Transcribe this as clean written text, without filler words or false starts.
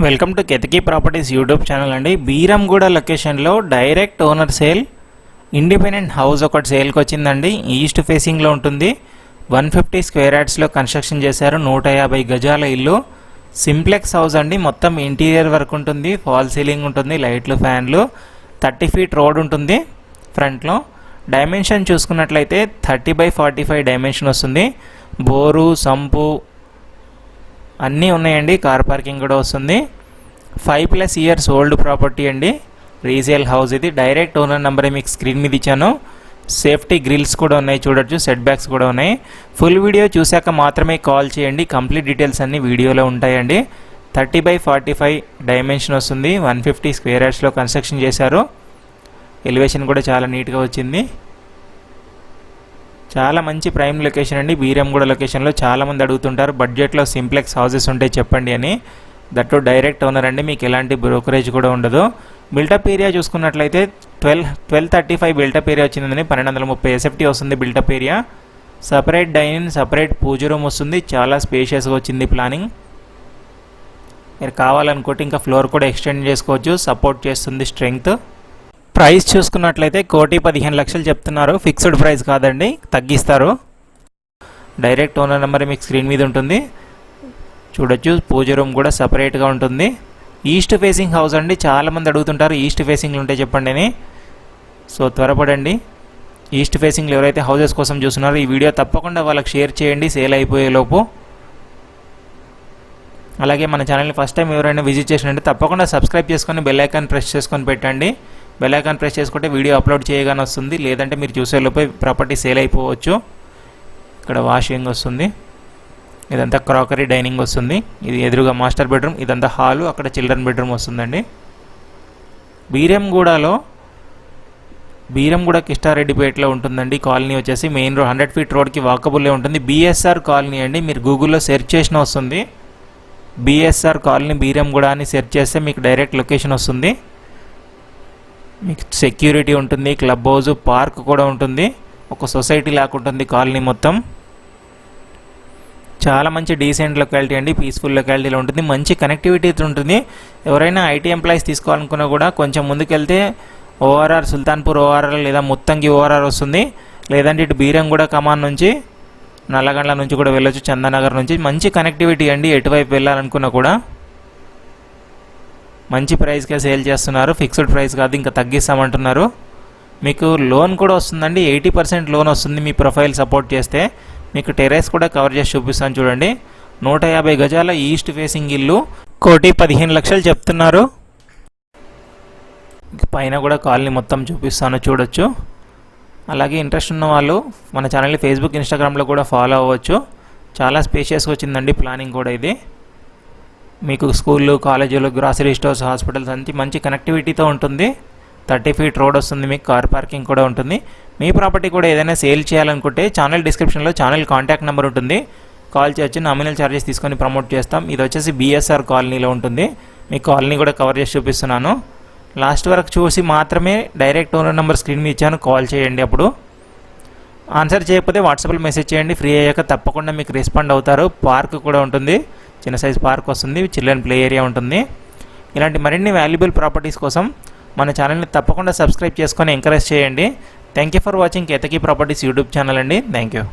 Welcome to Ketaki properties YouTube channel అండి. బీరంగూడ లొకేషన్లో direct owner sale independent house ఒకటి సేల్కి వచ్చిందండి. ఈస్ట్ ఫేసింగ్లో ఉంటుంది. 150 స్క్వేర్ యార్డ్స్లో కన్స్ట్రక్షన్ చేశారు. 150 గజాల ఇల్లు, సింప్లెక్స్ హౌస్ అండి. మొత్తం ఇంటీరియర్ వర్క్ ఉంటుంది, ఫాల్ సీలింగ్ ఉంటుంది, లైట్లు, ఫ్యాన్లు, 30 ఫీట్ రోడ్ ఉంటుంది. ఫ్రంట్లో డైమెన్షన్ చూసుకున్నట్లయితే 30/45 డైమెన్షన్ వస్తుంది. బోరు, సంపు అన్నీ ఉన్నాయండి. కార్ పార్కింగ్ కూడా వస్తుంది. 5+ ఇయర్స్ ఓల్డ్ ప్రాపర్టీ అండి. రీసేల్ హౌస్ ఇది. డైరెక్ట్ ఓనర్ నెంబరే మీకు స్క్రీన్ మీద ఇచ్చాను. సేఫ్టీ గ్రిల్స్ కూడా ఉన్నాయి, చూడొచ్చు. సెట్ బ్యాక్స్ కూడా ఉన్నాయి. ఫుల్ వీడియో చూశాక మాత్రమే కాల్ చేయండి. కంప్లీట్ డీటెయిల్స్ అన్నీ వీడియోలో ఉంటాయండి. 30/45 డైమెన్షన్ వస్తుంది. 150 స్క్వేర్ యార్డ్స్లో కన్స్ట్రక్షన్ చేశారు. ఎలివేషన్ కూడా చాలా నీట్గా వచ్చింది. చాలా మంచి ప్రైమ్ లొకేషన్ అండి. బీరంగూడ లొకేషన్లో చాలామంది అడుగుతుంటారు బడ్జెట్లో సింప్లెక్స్ హౌసెస్ ఉంటే చెప్పండి అని. దట్టు డైరెక్ట్ ఓనర్ అండి, మీకు ఎలాంటి బ్రోకరేజ్ కూడా ఉండదు. బిల్టప్ ఏరియా చూసుకున్నట్లయితే 1235 బిల్టప్ ఏరియా వచ్చిందని 1230 ఎస్ఎఫ్టీ వస్తుంది built up area. Separate dining, separate puja room వస్తుంది. చాలా స్పేషియస్గా వచ్చింది ప్లానింగ్. మీరు కావాలనుకుంటే ఇంకా ఫ్లోర్ కూడా ఎక్స్టెండ్ చేసుకోవచ్చు. సపోర్ట్ చేస్తుంది స్ట్రెంగ్త్. ప్రైస్ చూసుకున్నట్లయితే 1,15,00,000 చెప్తున్నారు. ఫిక్స్డ్ ప్రైస్ కాదండి, తగ్గిస్తారు. డైరెక్ట్ ఓనర్ నెంబర్ మీకు స్క్రీన్ మీద ఉంటుంది, చూడొచ్చు. పూజ రూమ్ కూడా సపరేట్గా ఉంటుంది. ఈస్ట్ ఫేసింగ్ హౌస్ అండి. చాలామంది అడుగుతుంటారు ఈస్ట్ ఫేసింగ్లు ఉంటే చెప్పండి అని. సో త్వరపడండి. ఈస్ట్ ఫేసింగ్లు ఎవరైతే హౌసెస్ కోసం చూస్తున్నారో ఈ వీడియో తప్పకుండా వాళ్ళకి షేర్ చేయండి సేల్ అయిపోయేలోపు. అలాగే మన ఛానల్ని ఫస్ట్ టైం ఎవరైనా విజిట్ చేసినట్టు తప్పకుండా సబ్స్క్రైబ్ చేసుకొని బెల్ ఐకాన్ ప్రెస్ చేసుకొని పెట్టండి. బెల్ ఐకాన్ ప్రెస్ చేసుకుంటే వీడియో అప్లోడ్ చేయగానే వస్తుంది. లేదంటే మీరు చూసేలోపే ప్రాపర్టీ సేల్ అయిపోవచ్చు. ఇక్కడ వాషింగ్ వస్తుంది. ఇదంతా క్రాకరీ డైనింగ్ వస్తుంది. ఇది ఎదురుగా మాస్టర్ బెడ్రూమ్, ఇదంతా హాలు, అక్కడ చిల్డ్రన్ బెడ్రూమ్ వస్తుందండి. బీరంగూడ కిష్టారెడ్డిపేటలో ఉంటుందండి. కాలనీ వచ్చేసి మెయిన్ రోడ్ 100 ఫీట్ రోడ్కి వాకబుల్లే ఉంటుంది. బిఎస్ఆర్ కాలనీ అండి. మీరు గూగుల్లో సెర్చ్ చేసిన వస్తుంది. బిఎస్ఆర్ కాలనీ బీరంగూడ అని సెర్చ్ చేస్తే మీకు డైరెక్ట్ లొకేషన్ వస్తుంది. మీకు సెక్యూరిటీ ఉంటుంది, క్లబ్ హౌస్, పార్క్ కూడా ఉంటుంది. ఒక సొసైటీ లాగా ఉంటుంది కాలనీ మొత్తం. చాలా మంచి డీసెంట్ లొకాలిటీ అండి. పీస్ఫుల్ లొకాలిటీలో ఉంటుంది. మంచి కనెక్టివిటీ ఉంటుంది. ఎవరైనా ఐటీ ఎంప్లాయీస్ తీసుకోవాలనుకున్నా కూడా కొంచెం ముందుకెళ్తే ఓఆర్ఆర్, సుల్తాన్పూర్ ఓఆర్ఆర్ లేదా ముత్తంగి ఓఆర్ఆర్ వస్తుంది. లేదంటే ఇటు బీరంగూడ కమాన్ నుంచి, నల్లగండ్ల నుంచి కూడా వెళ్ళొచ్చు, చందానగర్ నుంచి. మంచి కనెక్టివిటీ అండి. ఎటువైపు వెళ్ళాలనుకున్నా కూడా మంచి ప్రైస్కే సేల్ చేస్తున్నారు. ఫిక్స్డ్ ప్రైస్ కాదు, ఇంకా తగ్గిస్తామంటున్నారు. మీకు లోన్ కూడా వస్తుందండి. 80% లోన్ వస్తుంది మీ ప్రొఫైల్ సపోర్ట్ చేస్తే. మీకు టెర్రస్ కూడా కవర్ చేసి చూపిస్తాను చూడండి. 150 గజాల ఈస్ట్ ఫేసింగ్ ఇల్లు, 1,15,00,000 చెప్తున్నారు. పైన కూడా కాలనీ మొత్తం చూపిస్తాను, చూడొచ్చు. అలాగే ఇంట్రెస్ట్ ఉన్న వాళ్ళు మన ఛానల్ని ఫేస్బుక్, ఇన్స్టాగ్రామ్లో కూడా ఫాలో అవ్వచ్చు. చాలా స్పేషియస్గా వచ్చిందండి ప్లానింగ్ కూడా ఇది. మీకు స్కూళ్ళు, కాలేజీలు, గ్రాసరీ స్టోర్స్, హాస్పిటల్స్ అంతా మంచి కనెక్టివిటీతో ఉంటుంది. 30 ఫీట్ రోడ్ వస్తుంది. మీకు కార్ పార్కింగ్ కూడా ఉంటుంది. మీ ప్రాపర్టీ కూడా ఏదైనా సేల్ చేయాలనుకుంటే ఛానల్ డిస్క్రిప్షన్లో ఛానల్ కాంటాక్ట్ నెంబర్ ఉంటుంది, కాల్ చేయొచ్చు. నామినల్ ఛార్జెస్ తీసుకొని ప్రమోట్ చేస్తాం. ఇది వచ్చేసి బిఎస్ఆర్ కాలనీలో ఉంటుంది. మీ కాలనీ కూడా కవర్ చేసి చూపిస్తున్నాను. లాస్ట్ వరకు చూసి మాత్రమే డైరెక్ట్ ఓనర్ నెంబర్ స్క్రీన్ మీద ఇచ్చాను, కాల్ చేయండి. అప్పుడు ఆన్సర్ చేయకపోతే వాట్సాప్లో మెసేజ్ చేయండి. ఫ్రీ అయ్యాక తప్పకుండా మీకు రెస్పాండ్ అవుతారు. పార్క్ కూడా ఉంటుంది, చిన్న సైజ్ పార్క్ వస్తుంది, చిల్డ్రన్ ప్లే ఏరియా ఉంటుంది. ఇలాంటి మరిన్ని వాల్యుబుల్ ప్రాపర్టీస్ కోసం మన ఛానల్ని తప్పకుండా సబ్స్క్రైబ్ చేసుకొని ఎంకరేజ్ చేయండి. Thank you for watching Ketaki properties YouTube channel అండి. Thank you.